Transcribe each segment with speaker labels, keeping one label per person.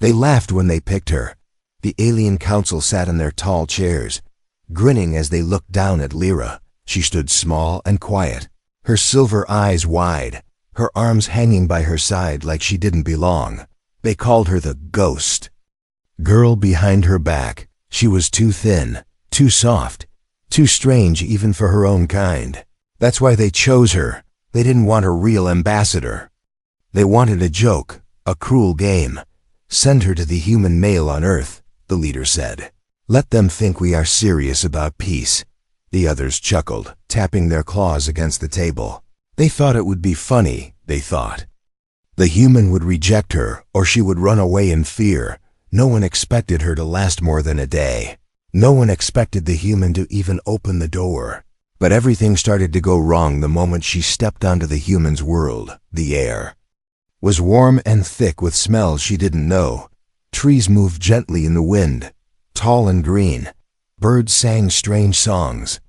Speaker 1: They laughed when they picked her. The alien council sat in their tall chairs, grinning as they looked down at Lyra. She stood small and quiet, her silver eyes wide, her arms hanging by her side like she didn't belong. They called her the ghost. Girl behind her back, she was too thin, too soft, too strange even for her own kind. That's why they chose her. They didn't want a real ambassador. They wanted a joke, a cruel game. Send her to the human male on Earth, the leader said. Let them think we are serious about peace. The others chuckled, tapping their claws against the table. They thought it would be funny, they thought. The human would reject her, or she would run away in fear. No one expected her to last more than a day. No one expected the human to even open the door. But everything started to go wrong the moment she stepped onto the human's world. The air was warm and thick with smells she didn't know. Trees moved gently in the wind, tall and green. Birds sang strange songs,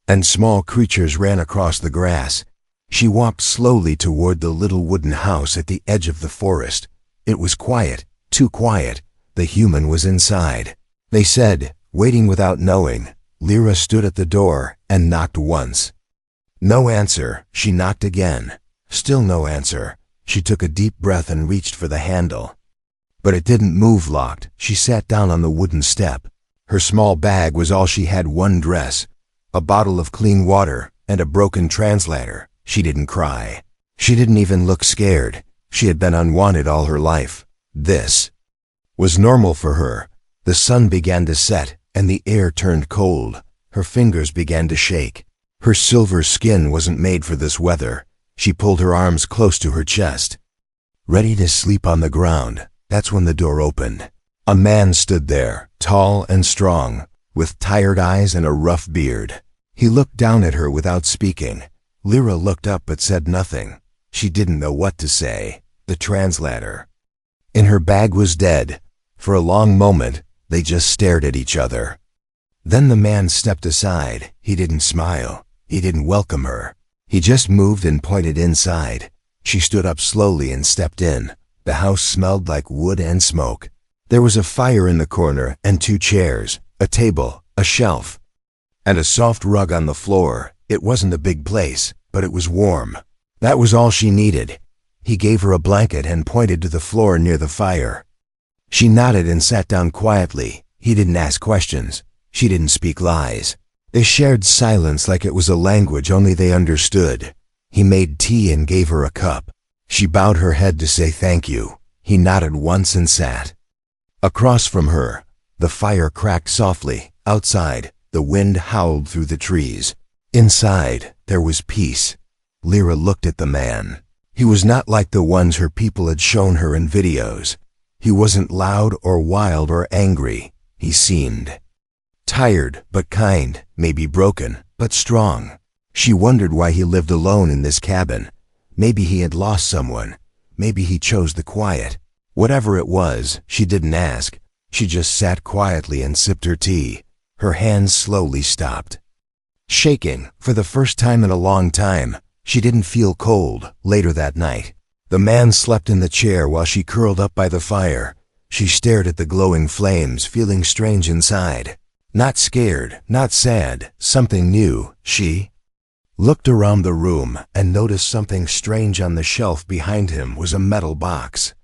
Speaker 1: and small creatures ran across the grass. She walked slowly toward the little wooden house at the edge of the forest. It was quiet, too quiet. The human was inside. They said, waiting without knowing. Lyra stood at the door and knocked once. No answer. She knocked again. Still no answer. She took a deep breath and reached for the handle. But it didn't move locked. She sat down on the wooden step. Her small bag was all she had: one dress, a bottle of clean water, and a broken translator. She didn't cry. She didn't even look scared. She had been unwanted all her life. This was normal for her. The sun began to set, and the air turned cold. Her fingers began to shake. Her silver skin wasn't made for this weather. She pulled her arms close to her chest, ready to sleep on the ground. That's when the door opened. A man stood there, tall and strong, with tired eyes and a rough beard. He looked down at her without speaking. Lyra looked up but said nothing. She didn't know what to say. The translator in her bag was dead. For a long moment, they just stared at each other. Then the man stepped aside. He didn't smile. He didn't welcome her. He just moved and pointed inside. She stood up slowly and stepped in. The house smelled like wood and smoke. There was a fire in the corner and 2 chairs, a table, a shelf, and a soft rug on the floor. It wasn't a big place, but it was warm. That was all she needed. He gave her a blanket and pointed to the floor near the fire. She nodded and sat down quietly. He didn't ask questions. She didn't speak lies. They shared silence like it was a language only they understood. He made tea and gave her a cup. She bowed her head to say thank you. He nodded once and sat. Across from her, the fire cracked softly. Outside, the wind howled through the trees. Inside, there was peace. Lyra looked at the man. He was not like the ones her people had shown her in videos. He wasn't loud or wild or angry. He seemed tired but kind, maybe broken, but strong. She wondered why he lived alone in this cabin. Maybe he had lost someone. Maybe he chose the quiet. Whatever it was, she didn't ask. She just sat quietly and sipped her tea. Her hands slowly stopped shaking. For the first time in a long time, she didn't feel cold. Later that night, the man slept in the chair while she curled up by the fire. She stared at the glowing flames, feeling strange inside. Not scared, not sad, something new. She looked around the room and noticed something strange on the shelf behind him was a metal box.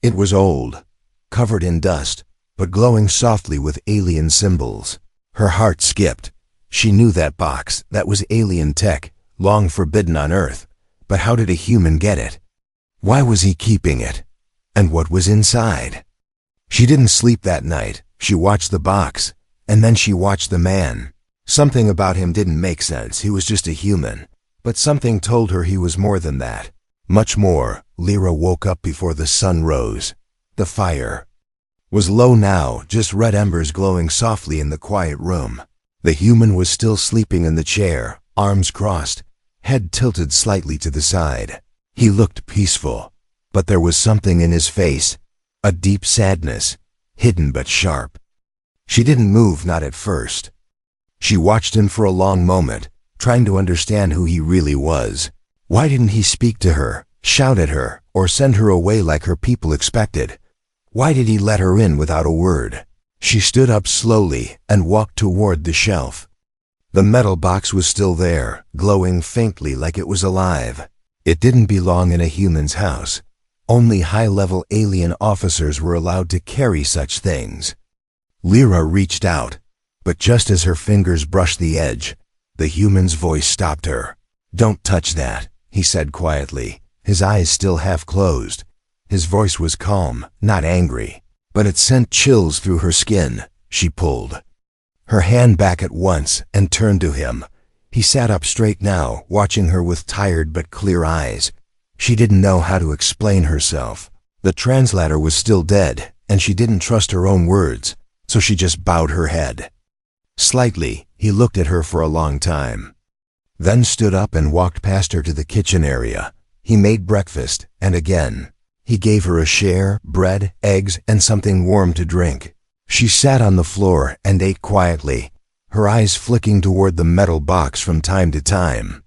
Speaker 1: It was old, covered in dust, but glowing softly with alien symbols. Her heart skipped. She knew that box. That was alien tech, long forbidden on Earth. But how did a human get it? Why was he keeping it? And what was inside? She didn't sleep that night. She watched the box, and then she watched the man. Something about him didn't make sense. He was just a human. But something told her he was more than that. Much more. Lyra woke up before the sun rose. The fire was low now, just red embers glowing softly in the quiet room. The human was still sleeping in the chair, arms crossed, head tilted slightly to the side. He looked peaceful, but there was something in his face, a deep sadness, hidden but sharp. She didn't move, not at first. She watched him for a long moment, trying to understand who he really was. Why didn't he speak to her, shout at her, or send her away like her people expected? Why did he let her in without a word? She stood up slowly and walked toward the shelf. The metal box was still there, glowing faintly like it was alive. It didn't belong in a human's house. Only high-level alien officers were allowed to carry such things. Lyra reached out, but just as her fingers brushed the edge, the human's voice stopped her. "Don't touch that," he said quietly, his eyes still half closed. His voice was calm, not angry, but it sent chills through her skin. She pulled her hand back at once and turned to him. He sat up straight now, watching her with tired but clear eyes. She didn't know how to explain herself. The translator was still dead, and she didn't trust her own words, so she just bowed her head. Slightly, he looked at her for a long time, then stood up and walked past her to the kitchen area. He made breakfast, and again, he gave her a share, bread, eggs, and something warm to drink. She sat on the floor and ate quietly, her eyes flicking toward the metal box from time to time.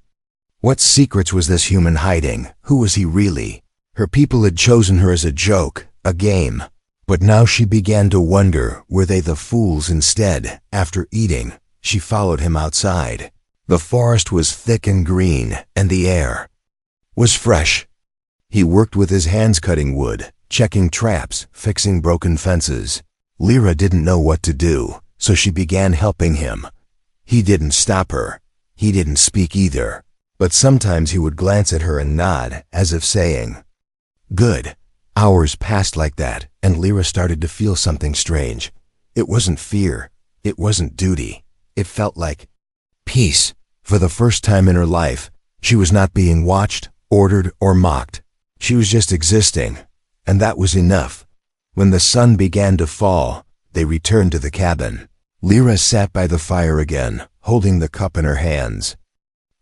Speaker 1: What secrets was this human hiding? Who was he really? Her people had chosen her as a joke, a game. But now she began to wonder, were they the fools instead? After eating, she followed him outside. The forest was thick and green, and the air was fresh. He worked with his hands cutting wood, checking traps, fixing broken fences. Lyra didn't know what to do, so she began helping him. He didn't stop her. He didn't speak either. But sometimes he would glance at her and nod, as if saying, "Good." Hours passed like that, and Lyra started to feel something strange. It wasn't fear. It wasn't duty. It felt like peace. For the first time in her life, she was not being watched, ordered, or mocked. She was just existing, and that was enough. When the sun began to fall, they returned to the cabin. Lyra sat by the fire again, holding the cup in her hands.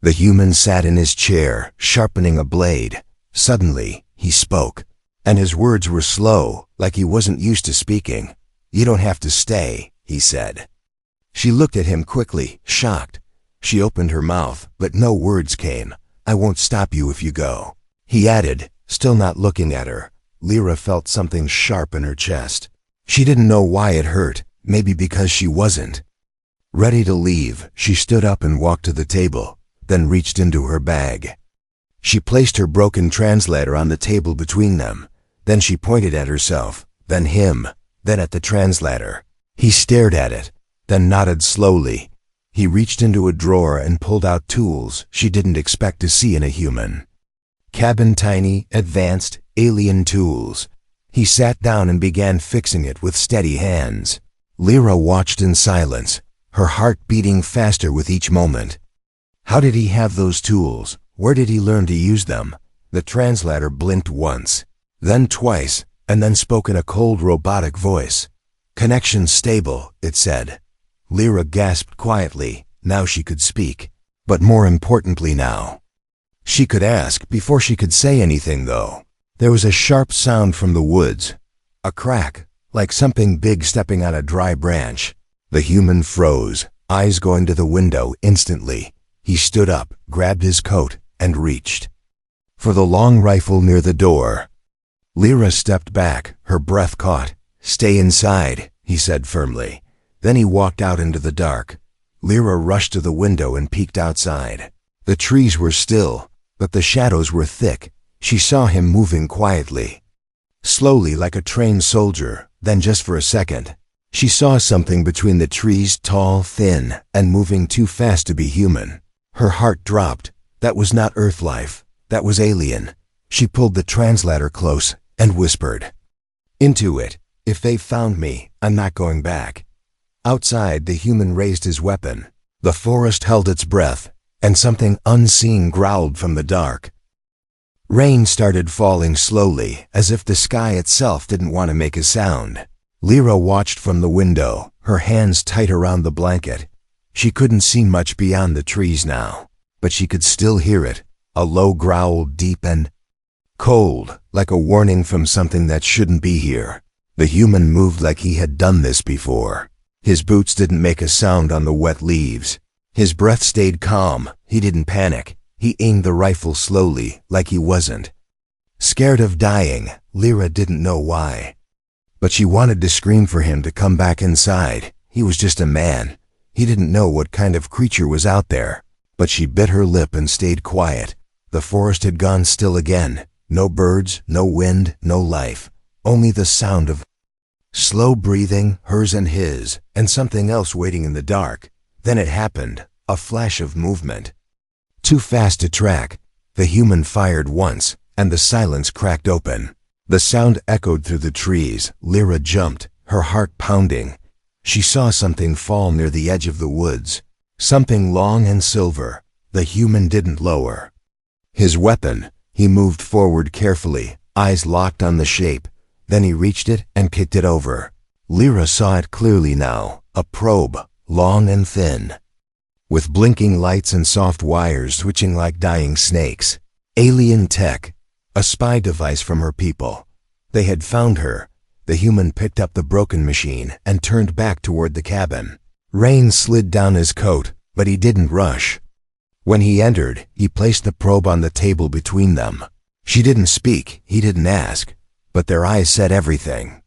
Speaker 1: The human sat in his chair, sharpening a blade. Suddenly, he spoke, and his words were slow, like he wasn't used to speaking. "You don't have to stay," he said. She looked at him quickly, shocked. She opened her mouth, but no words came. "I won't stop you if you go," he added, still not looking at her. Lyra felt something sharp in her chest. She didn't know why it hurt, maybe because she wasn't ready to leave. She stood up and walked to the table, then reached into her bag. She placed her broken translator on the table between them. Then she pointed at herself, then him, then at the translator. He stared at it, then nodded slowly. He reached into a drawer and pulled out tools she didn't expect to see in a human. Cabin tiny, advanced, alien tools. He sat down and began fixing it with steady hands. Lyra watched in silence, her heart beating faster with each moment. How did he have those tools? Where did he learn to use them? The translator blinked once, then twice, and then spoke in a cold robotic voice. "Connection stable," it said. Lyra gasped quietly. Now she could speak. But more importantly now, she could ask. Before she could say anything, though, there was a sharp sound from the woods. A crack, like something big stepping on a dry branch. The human froze, eyes going to the window instantly. He stood up, grabbed his coat, and reached for the long rifle near the door. Lyra stepped back, her breath caught. "Stay inside," he said firmly. Then he walked out into the dark. Lyra rushed to the window and peeked outside. The trees were still, but the shadows were thick. She saw him moving quietly, slowly like a trained soldier. Then just for a second, she saw something between the trees, tall, thin, and moving too fast to be human. Her heart dropped. That was not Earth life. That was alien. She pulled the translator close and whispered into it, "If they found me, I'm not going back." Outside, the human raised his weapon. The forest held its breath, and something unseen growled from the dark. Rain started falling slowly, as if the sky itself didn't want to make a sound. Lyra watched from the window, her hands tight around the blanket. She couldn't see much beyond the trees now, but she could still hear it, a low growl, deep and cold, like a warning from something that shouldn't be here. The human moved like he had done this before. His boots didn't make a sound on the wet leaves. His breath stayed calm. He didn't panic. He aimed the rifle slowly, like he wasn't scared of dying. Lyra didn't know why, But she wanted to scream for him to come back inside. He was just a man. He didn't know what kind of creature was out there. But she bit her lip and stayed quiet. The forest had gone still again. No birds, no wind, no life. Only the sound of slow breathing, hers and his, and something else waiting in the dark. Then it happened, a flash of movement. Too fast to track, the human fired once, and the silence cracked open. The sound echoed through the trees. Lyra jumped, her heart pounding. She saw something fall near the edge of the woods. Something long and silver. The human didn't lower his weapon. He moved forward carefully, eyes locked on the shape. Then he reached it and kicked it over. Lyra saw it clearly now, a probe, long and thin, with blinking lights and soft wires switching like dying snakes. Alien tech, a spy device from her people. They had found her. The human picked up the broken machine and turned back toward the cabin. Rain slid down his coat, but he didn't rush. When he entered, he placed the probe on the table between them. She didn't speak, he didn't ask, but their eyes said everything.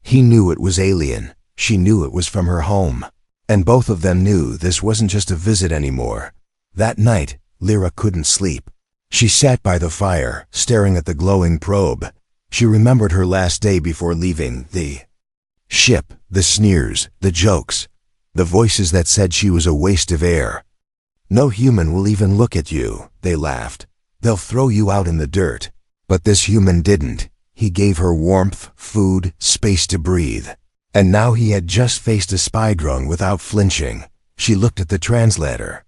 Speaker 1: He knew it was alien. She knew it was from her home. And both of them knew this wasn't just a visit anymore. That night, Lyra couldn't sleep. She sat by the fire, staring at the glowing probe. She remembered her last day before leaving the ship, the sneers, the jokes, the voices that said she was a waste of air. No human will even look at you, they laughed. They'll throw you out in the dirt. But this human didn't. He gave her warmth, food, space to breathe. And now he had just faced a spy drone without flinching. She looked at the translator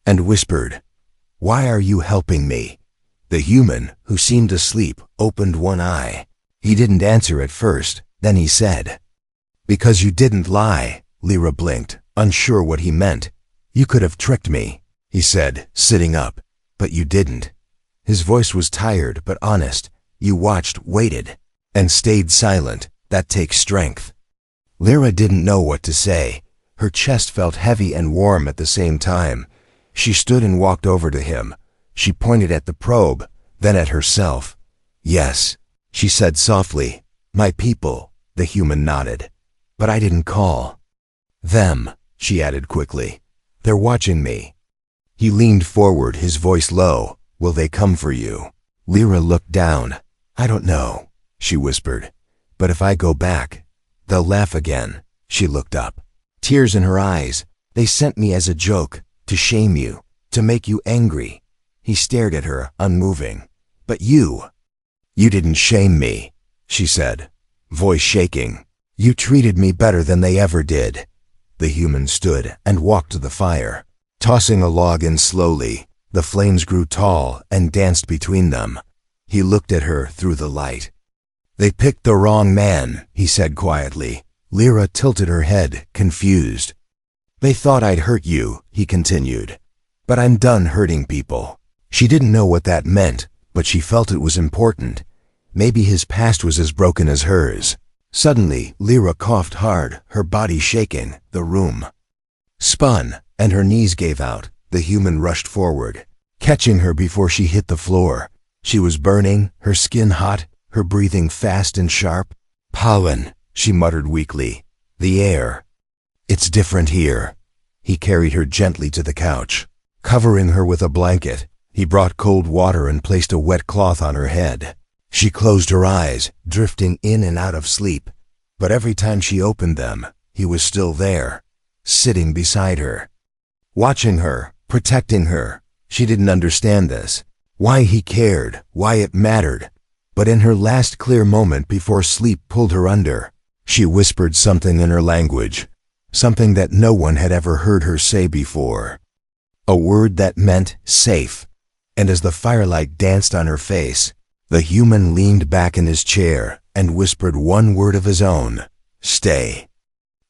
Speaker 1: and whispered, "Why are you helping me?" The human, who seemed asleep, opened one eye. He didn't answer at first. Then he said, "Because you didn't lie." Lyra blinked, unsure what he meant. "You could have tricked me," he said, sitting up. "But you didn't." His voice was tired but honest. "You watched, waited, and stayed silent. That takes strength." Lyra didn't know what to say. Her chest felt heavy and warm at the same time. She stood and walked over to him. She pointed at the probe, then at herself. "Yes," she said softly. "My people." The human nodded. "But I didn't call them," she added quickly. "They're watching me." He leaned forward, his voice low. "Will they come for you?" Lyra looked down. "I don't know," she whispered. "But if I go back, they'll laugh again." She looked up, tears in her eyes. "They sent me as a joke, to shame you, to make you angry." He stared at her, unmoving. "But you didn't shame me," she said, voice shaking. "You treated me better than they ever did." The human stood and walked to the fire, tossing a log in slowly. The flames grew tall and danced between them. He looked at her through the light. "They picked the wrong man," he said quietly. Lyra tilted her head, confused. "They thought I'd hurt you," he continued. "But I'm done hurting people." She didn't know what that meant, but she felt it was important. Maybe his past was as broken as hers. Suddenly, Lyra coughed hard, her body shaking. The room spun, and her knees gave out. The human rushed forward, catching her before she hit the floor. She was burning, her skin hot, her breathing fast and sharp. "Pollen," she muttered weakly. "The air. It's different here." He carried her gently to the couch, covering her with a blanket. He brought cold water and placed a wet cloth on her head. She closed her eyes, drifting in and out of sleep. But every time she opened them, he was still there, sitting beside her, watching her, protecting her. She didn't understand this, why he cared, why it mattered. But in her last clear moment before sleep pulled her under, she whispered something in her language, something that no one had ever heard her say before. A word that meant safe. And as the firelight danced on her face, the human leaned back in his chair and whispered one word of his own: "Stay."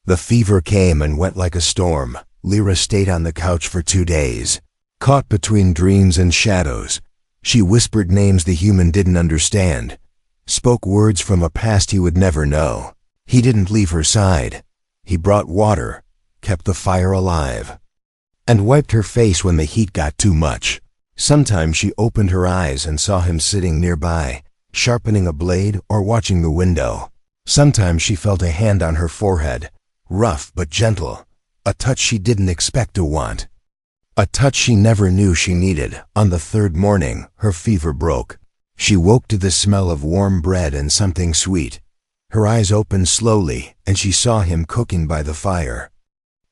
Speaker 1: The fever came and went like a storm. Lyra stayed on the couch for 2 days, caught between dreams and shadows. She whispered names the human didn't understand, spoke words from a past he would never know. He didn't leave her side. He brought water, kept the fire alive, and wiped her face when the heat got too much. Sometimes she opened her eyes and saw him sitting nearby, sharpening a blade or watching the window. Sometimes she felt a hand on her forehead, rough but gentle, a touch she didn't expect to want. A touch she never knew she needed. On the third morning, her fever broke. She woke to the smell of warm bread and something sweet. Her eyes opened slowly, and she saw him cooking by the fire.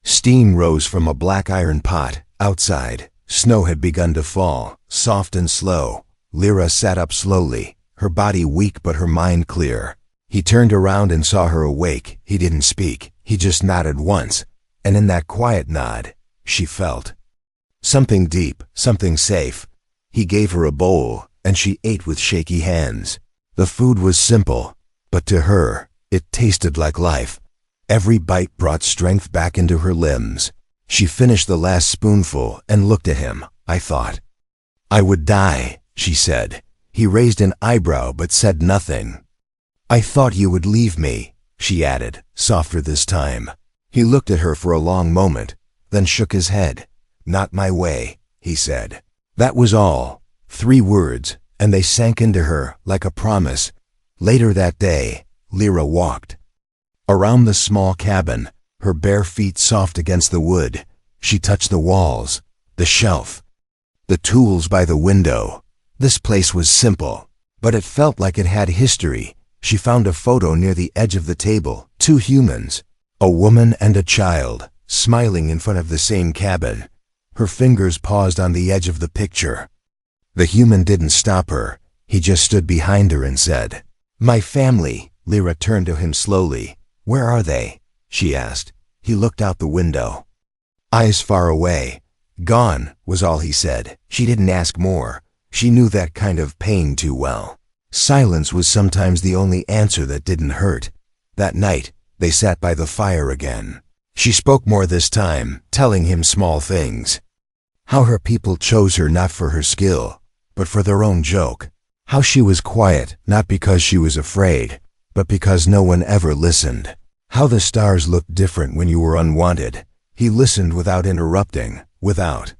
Speaker 1: Steam rose from a black iron pot. Outside, snow had begun to fall, soft and slow. Lyra sat up slowly, her body weak but her mind clear. He turned around and saw her awake. He didn't speak. He just nodded once, and in that quiet nod, she felt something deep, something safe. He gave her a bowl, and she ate with shaky hands. The food was simple, but to her, it tasted like life. Every bite brought strength back into her limbs. She finished the last spoonful and looked at him. "I thought I would die," she said. He raised an eyebrow but said nothing. "I thought you would leave me," she added, softer this time. He looked at her for a long moment, then shook his head. "Not my way," he said. That was all. 3 words, and they sank into her like a promise. Later that day, Lyra walked around the small cabin, her bare feet soft against the wood. She touched the walls, the shelf, the tools by the window. This place was simple, but it felt like it had history. She found a photo near the edge of the table, 2 humans, a woman and a child, smiling in front of the same cabin. Her fingers paused on the edge of the picture. The human didn't stop her. He just stood behind her and said, "My family." Lyra turned to him slowly. "Where are they?" she asked. He looked out the window, eyes far away. "Gone," was all he said. She didn't ask more. She knew that kind of pain too well. Silence was sometimes the only answer that didn't hurt. That night, they sat by the fire again. She spoke more this time, telling him small things. How her people chose her not for her skill, but for their own joke. How she was quiet, not because she was afraid, but because no one ever listened. How the stars looked different when you were unwanted. He listened without interrupting, without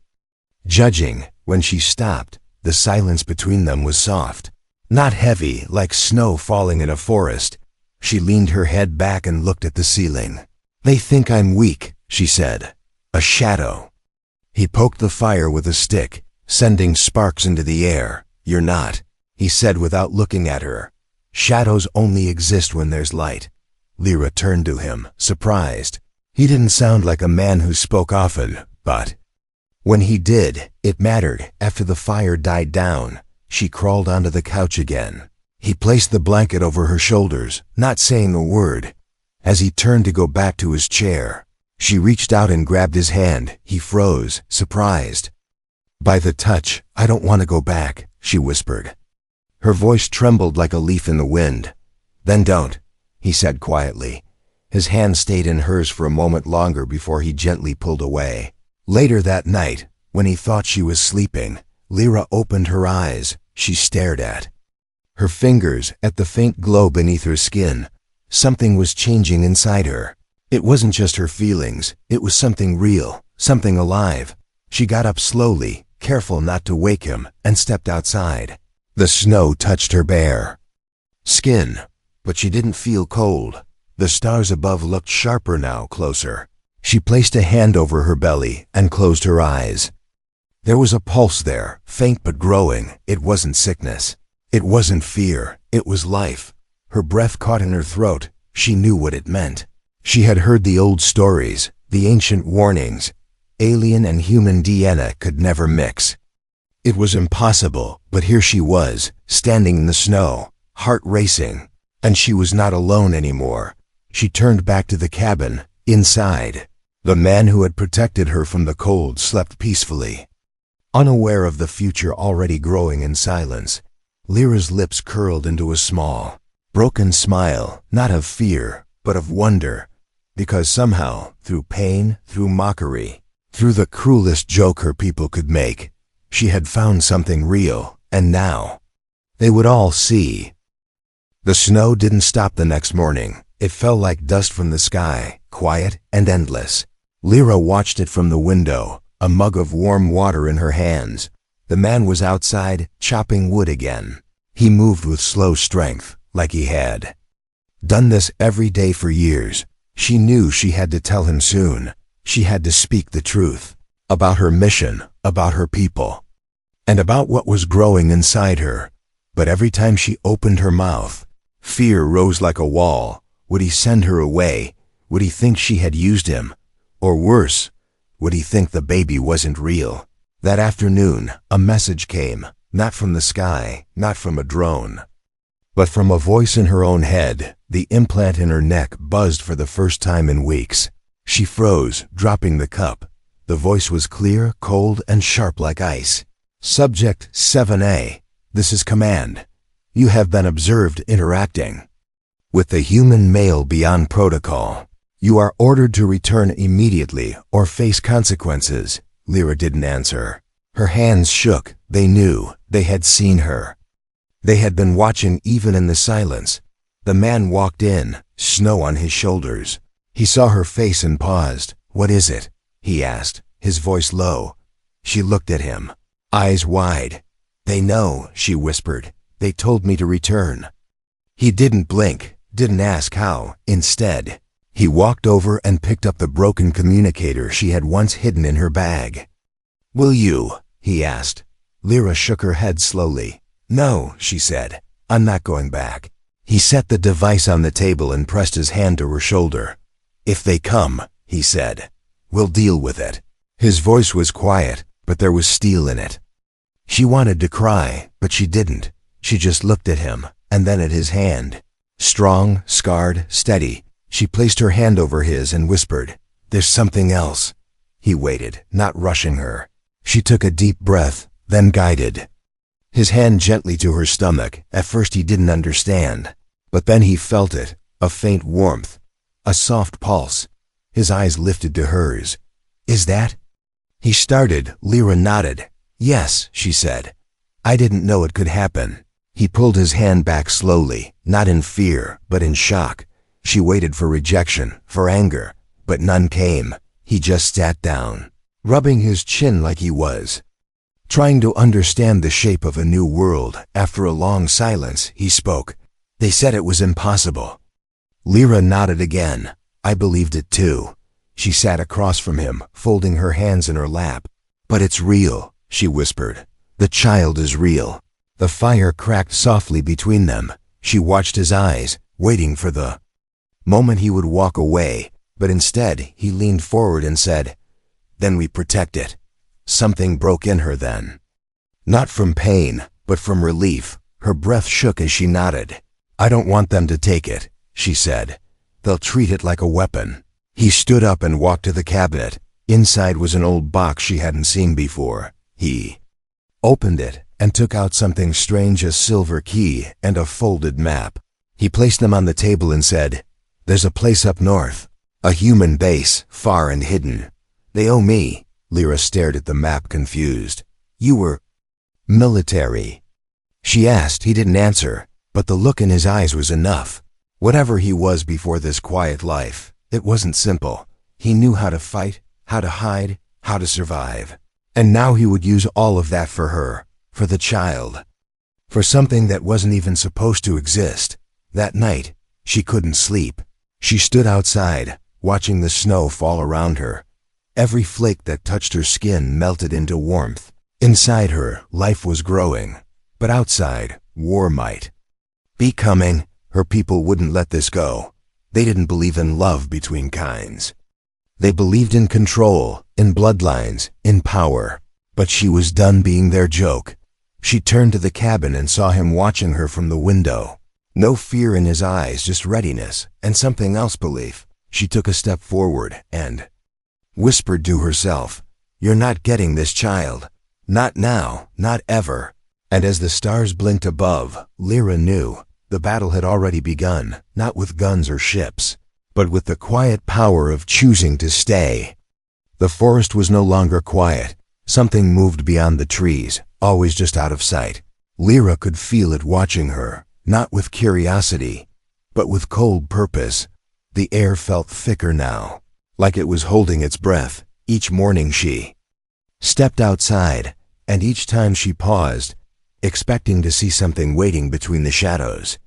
Speaker 1: judging. When she stopped, the silence between them was soft, not heavy like snow falling in a forest. She leaned her head back and looked at the ceiling. "They think I'm weak," she said. "A shadow." He poked the fire with a stick, sending sparks into the air. "You're not," he said without looking at her. "Shadows only exist when there's light." Lyra turned to him, surprised. He didn't sound like a man who spoke often, but when he did, it mattered. After the fire died down, she crawled onto the couch again. He placed the blanket over her shoulders, not saying a word. As he turned to go back to his chair, she reached out and grabbed his hand. He froze, surprised by the touch. "I don't want to go back," she whispered. Her voice trembled like a leaf in the wind. "Then don't," he said quietly. His hand stayed in hers for a moment longer before he gently pulled away. Later that night, when he thought she was sleeping, Lyra opened her eyes. She stared at her fingers, at the faint glow beneath her skin. Something was changing inside her. It wasn't just her feelings, it was something real, something alive. She got up slowly, careful not to wake him, and stepped outside. The snow touched her bare skin, but she didn't feel cold. The stars above looked sharper now, closer. She placed a hand over her belly and closed her eyes. There was a pulse there, faint but growing. It wasn't sickness. It wasn't fear. It was life. Her breath caught in her throat. She knew what it meant. She had heard the old stories, the ancient warnings. Alien and human DNA could never mix. It was impossible, but here she was, standing in the snow, heart racing. And she was not alone anymore. She turned back to the cabin. Inside, the man who had protected her from the cold slept peacefully, unaware of the future already growing in silence. Lyra's lips curled into a small, broken smile, not of fear, but of wonder, because somehow, through pain, through mockery, through the cruelest joke her people could make, she had found something real, and now they would all see. The snow didn't stop the next morning. It fell like dust from the sky, quiet and endless. Lyra watched it from the window, a mug of warm water in her hands. The man was outside, chopping wood again. He moved with slow strength, like he had Done this every day for years. She knew she had to tell him soon. She had to speak the truth. About her mission, about her people, and about what was growing inside her. But every time she opened her mouth, fear rose like a wall. Would he send her away? Would he think she had used him? Or worse, would he think the baby wasn't real? That afternoon, a message came, not from the sky, not from a drone, but from a voice in her own head. The implant in her neck buzzed for the first time in weeks. She froze, dropping the cup. The voice was clear, cold, and sharp like ice. Subject 7A. This is command. You have been observed interacting with the human male beyond protocol. You are ordered to return immediately or face consequences. Lyra didn't answer. Her hands shook. They knew. They had seen her. They had been watching even in the silence. The man walked in, snow on his shoulders. He saw her face and paused. "What is it?" he asked, his voice low. She looked at him, eyes wide. "They know," she whispered. "They told me to return." He didn't blink, didn't ask how. Instead, he walked over and picked up the broken communicator she had once hidden in her bag. "Will you?" he asked. Lyra shook her head slowly. "No," she said. "I'm not going back." He set the device on the table and pressed his hand to her shoulder. "If they come," he said, "we'll deal with it." His voice was quiet, but there was steel in it. She wanted to cry, but she didn't. She just looked at him, and then at his hand. Strong, scarred, steady. She placed her hand over his and whispered, "There's something else." He waited, not rushing her. She took a deep breath, then guided his hand gently to her stomach. At first he didn't understand, but then he felt it, a faint warmth, a soft pulse. His eyes lifted to hers. "Is that?" He started. Lyra nodded. "Yes," she said. "I didn't know it could happen." He pulled his hand back slowly, not in fear, but in shock. She waited for rejection, for anger, but none came. He just sat down, rubbing his chin like he was trying to understand the shape of a new world. After a long silence, he spoke. "They said it was impossible." Lyra nodded again. "I believed it too." She sat across from him, folding her hands in her lap. "But it's real," she whispered. "The child is real." The fire cracked softly between them. She watched his eyes, waiting for the moment he would walk away, but instead he leaned forward and said, "Then we protect it." Something broke in her then. Not from pain, but from relief. Her breath shook as she nodded. "I don't want them to take it," she said. "They'll treat it like a weapon." He stood up and walked to the cabinet. Inside was an old box she hadn't seen before. He opened it and took out something strange, a silver key and a folded map. He placed them on the table and said, "There's a place up north, a human base, far and hidden. They owe me." Lyra stared at the map, confused. "You were military?" she asked. He didn't answer, but the look in his eyes was enough. Whatever he was before this quiet life, it wasn't simple. He knew how to fight, how to hide, how to survive. And now he would use all of that for her, for the child, for something that wasn't even supposed to exist. That night, she couldn't sleep. She stood outside, watching the snow fall around her. Every flake that touched her skin melted into warmth. Inside her, life was growing, but outside, war might be coming. Her people wouldn't let this go. They didn't believe in love between kinds. They believed in control, in bloodlines, in power. But she was done being their joke. She turned to the cabin and saw him watching her from the window. No fear in his eyes, just readiness, and something else, belief. She took a step forward and whispered to herself, "You're not getting this child. Not now, not ever." And as the stars blinked above, Lyra knew the battle had already begun, not with guns or ships, but with the quiet power of choosing to stay. The forest was no longer quiet. Something moved beyond the trees, always just out of sight. Lyra could feel it watching her, not with curiosity, but with cold purpose. The air felt thicker now, like it was holding its breath. Each morning she stepped outside, and each time she paused, expecting to see something waiting between the shadows.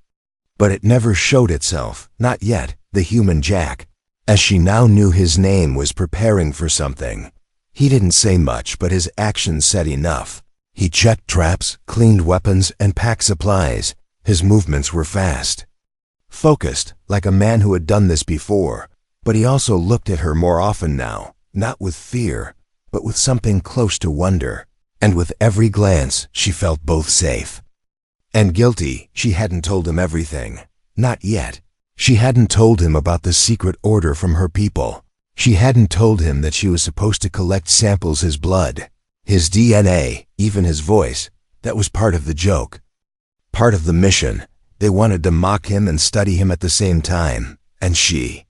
Speaker 1: But it never showed itself, not yet, the human Jack. As she now knew his name was preparing for something. He didn't say much, but his actions said enough. He checked traps, cleaned weapons, and packed supplies. His movements were fast. Focused, like a man who had done this before. But he also looked at her more often now, not with fear, but with something close to wonder. And with every glance, she felt both safe and guilty. She hadn't told him everything. Not yet. She hadn't told him about the secret order from her people. She hadn't told him that she was supposed to collect samples, his blood, his DNA, even his voice. That was part of the joke. Part of the mission. They wanted to mock him and study him at the same time. And she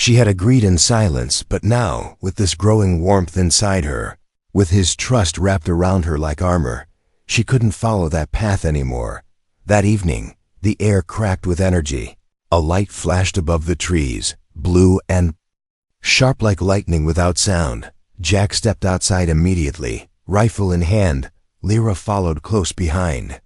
Speaker 1: had agreed in silence, but now, with this growing warmth inside her, with his trust wrapped around her like armor, she couldn't follow that path anymore. That evening, the air cracked with energy. A light flashed above the trees, blue and sharp like lightning without sound. Jack stepped outside immediately, rifle in hand. Lyra followed close behind,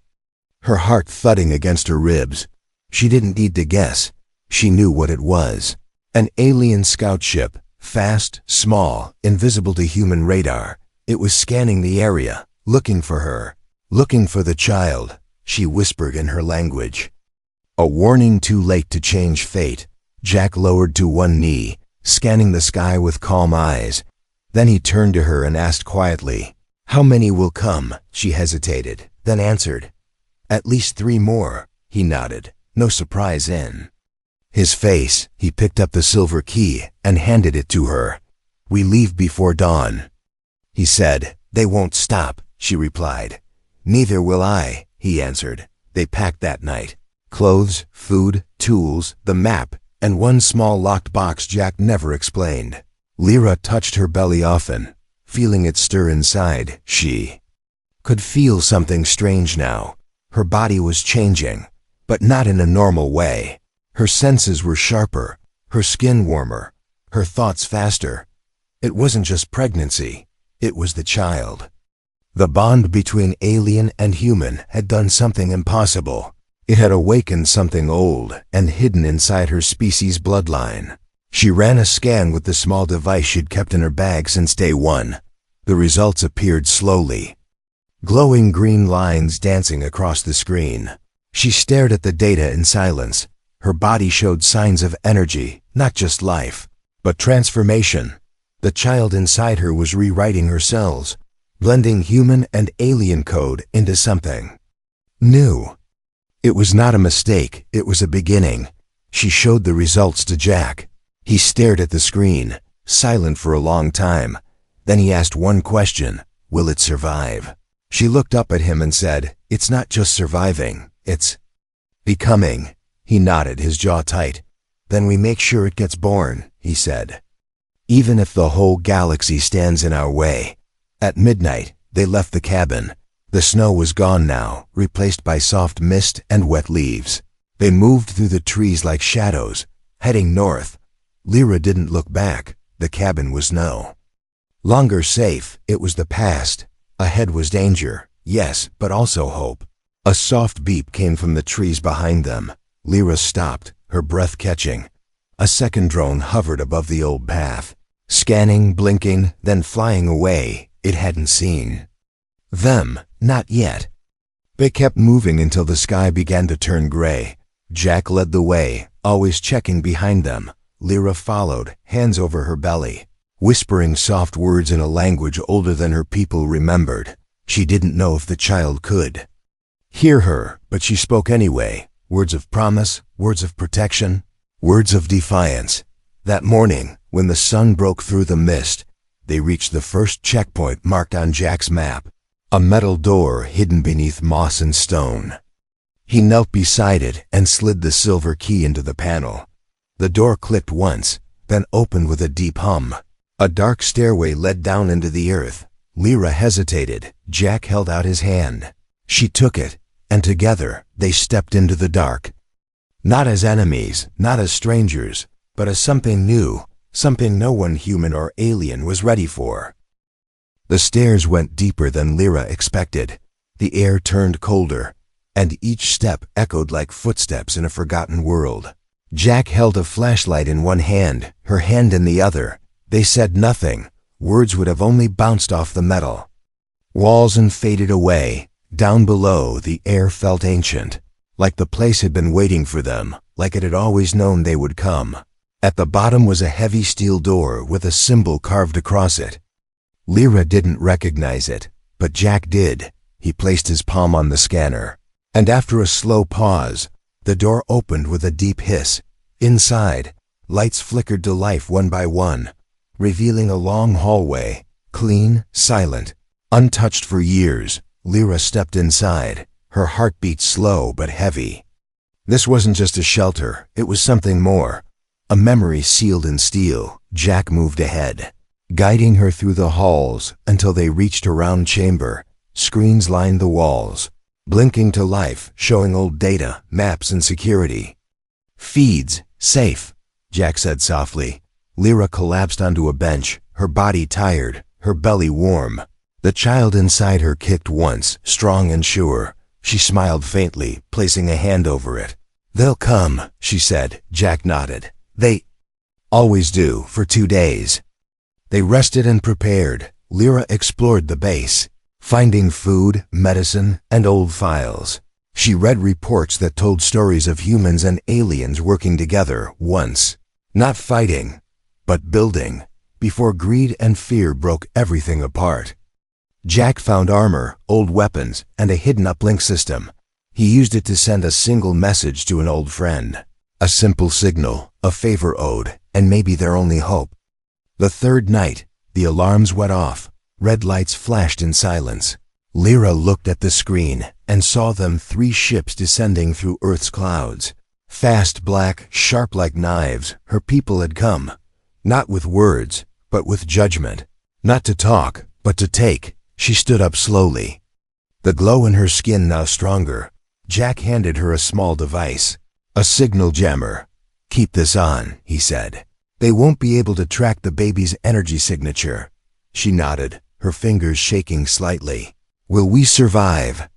Speaker 1: her heart thudding against her ribs. She didn't need to guess. She knew what it was. An alien scout ship, fast, small, invisible to human radar. It was scanning the area, looking for her, looking for the child, she whispered in her language. A warning too late to change fate. Jack lowered to one knee, scanning the sky with calm eyes. Then he turned to her and asked quietly, "How many will come?" She hesitated, then answered, "At least 3 more." He nodded, no surprise in his face. He picked up the silver key and handed it to her. "We leave before dawn," he said. "They won't stop," she replied. "Neither will I," he answered. They packed that night. Clothes, food, tools, the map, and one small locked box Jack never explained. Lyra touched her belly often, feeling it stir inside. She could feel something strange now. Her body was changing, but not in a normal way. Her senses were sharper, her skin warmer, her thoughts faster. It wasn't just pregnancy, it was the child. The bond between alien and human had done something impossible. It had awakened something old and hidden inside her species' bloodline. She ran a scan with the small device she'd kept in her bag since day one. The results appeared slowly, glowing green lines dancing across the screen. She stared at the data in silence. Her body showed signs of energy, not just life, but transformation. The child inside her was rewriting her cells, blending human and alien code into something new. It was not a mistake, it was a beginning. She showed the results to Jack. He stared at the screen, silent for a long time. Then he asked one question: will it survive? She looked up at him and said, "It's not just surviving, it's becoming." He nodded, his jaw tight. "Then we make sure it gets born," he said. "Even if the whole galaxy stands in our way." At midnight, they left the cabin. The snow was gone now, replaced by soft mist and wet leaves. They moved through the trees like shadows, heading north. Lyra didn't look back. The cabin was no longer safe. It was the past. Ahead was danger, yes, but also hope. A soft beep came from the trees behind them. Lyra stopped, her breath catching. A second drone hovered above the old path, scanning, blinking, then flying away. It hadn't seen them, not yet. They kept moving until the sky began to turn gray. Jack led the way, always checking behind them. Lyra followed, hands over her belly, whispering soft words in a language older than her people remembered. She didn't know if the child could hear her, but she spoke anyway. Words of promise, words of protection, words of defiance. That morning, when the sun broke through the mist, they reached the first checkpoint marked on Jack's map. A metal door hidden beneath moss and stone. He knelt beside it and slid the silver key into the panel. The door clicked once, then opened with a deep hum. A dark stairway led down into the earth. Lyra hesitated. Jack held out his hand. She took it, and together they stepped into the dark. Not as enemies, not as strangers, but as something new, something no one human or alien was ready for. The stairs went deeper than Lyra expected. The air turned colder. and each step echoed like footsteps in a forgotten world. Jack held a flashlight in one hand, her hand in the other. They said nothing. Words would have only bounced off the metal. Walls and faded away. Down below, the air felt ancient, like the place had been waiting for them, like it had always known they would come. At the bottom was a heavy steel door with a symbol carved across it. Lyra didn't recognize it, but Jack did. He placed his palm on the scanner, and after a slow pause, the door opened with a deep hiss. Inside, lights flickered to life one by one, revealing a long hallway, clean, silent, untouched for years. Lyra stepped inside, her heartbeat slow but heavy. This wasn't just a shelter, it was something more. A memory sealed in steel. Jack moved ahead, guiding her through the halls until they reached a round chamber. Screens lined the walls, blinking to life, showing old data, maps, and security. "Feeds, safe," Jack said softly. Lyra collapsed onto a bench, her body tired, her belly warm. The child inside her kicked once, strong and sure. She smiled faintly, placing a hand over it. "They'll come," she said. Jack nodded. "They always do, for 2 days." They rested and prepared. Lyra explored the base, finding food, medicine, and old files. She read reports that told stories of humans and aliens working together once. Not fighting, but building, before greed and fear broke everything apart. Jack found armor, old weapons, and a hidden uplink system. He used it to send a single message to an old friend. A simple signal, a favor owed, and maybe their only hope. The third night, the alarms went off. Red lights flashed in silence. Lyra looked at the screen and saw them 3 ships descending through Earth's clouds. Fast, black, sharp like knives, her people had come. Not with words, but with judgment. Not to talk, but to take. She stood up slowly, the glow in her skin now stronger. Jack handed her a small device, a signal jammer. "Keep this on," he said. "They won't be able to track the baby's energy signature." She nodded, her fingers shaking slightly. "Will we survive?"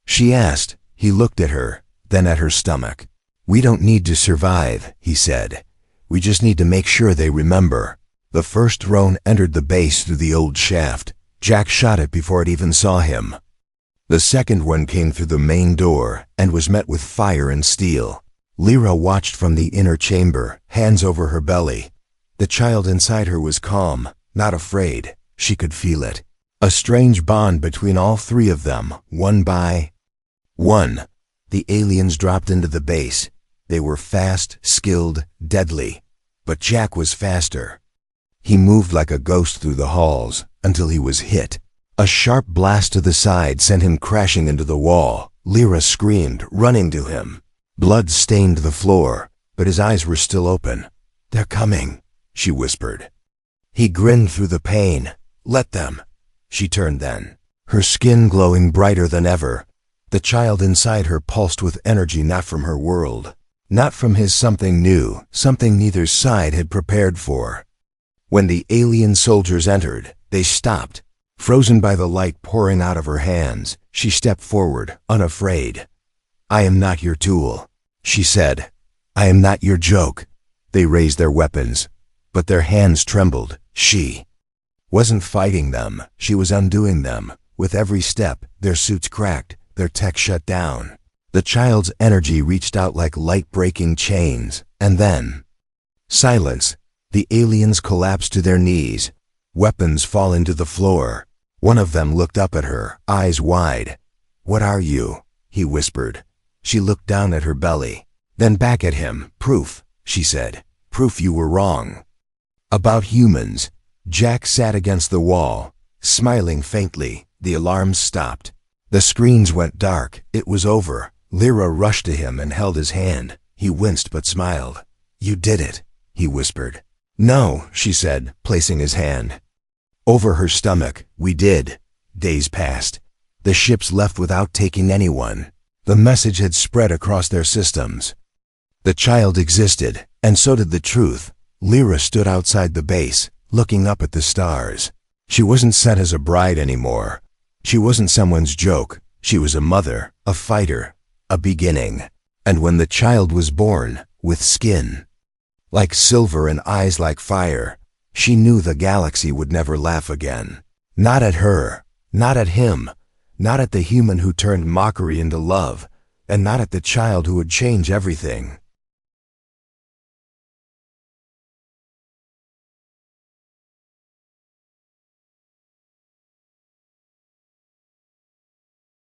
Speaker 1: she asked. He looked at her, then at her stomach. "We don't need to survive," he said. "We just need to make sure they remember." The first drone entered the base through the old shaft. Jack shot it before it even saw him. The second one came through the main door and was met with fire and steel. Lyra watched from the inner chamber, hands over her belly. The child inside her was calm, not afraid. She could feel it. A strange bond between all 3 of them, one by one. The aliens dropped into the base. They were fast, skilled, deadly. But Jack was faster. He moved like a ghost through the halls until he was hit. A sharp blast to the side sent him crashing into the wall. Lyra screamed, running to him. Blood stained the floor, but his eyes were still open. "They're coming," she whispered. He grinned through the pain. "Let them." She turned then, her skin glowing brighter than ever. The child inside her pulsed with energy not from her world, not from his something new, something neither side had prepared for. When the alien soldiers entered, they stopped. Frozen by the light pouring out of her hands, she stepped forward, unafraid. "I am not your tool," she said. "I am not your joke." They raised their weapons, but their hands trembled. She wasn't fighting them, she was undoing them. With every step, their suits cracked, their tech shut down. The child's energy reached out like light-breaking chains, and then silence. The aliens collapsed to their knees, weapons fall into the floor. One of them looked up at her, eyes wide. "What are you?" he whispered. She looked down at her belly, then back at him. "Proof," she said. "Proof you were wrong." About humans. Jack sat against the wall, smiling faintly. The alarms stopped. The screens went dark. It was over. Lyra rushed to him and held his hand. He winced but smiled. "You did it," he whispered. "No," she said, placing his hand over her stomach. "We did." Days passed. The ships left without taking anyone. The message had spread across their systems. The child existed, and so did the truth. Lyra stood outside the base, looking up at the stars. She wasn't sent as a bride anymore. She wasn't someone's joke. She was a mother, a fighter, a beginning. And when the child was born, with skin like silver and eyes like fire, she knew the galaxy would never laugh again. Not at her, not at him, not at the human who turned mockery into love, and not at the child who would change everything.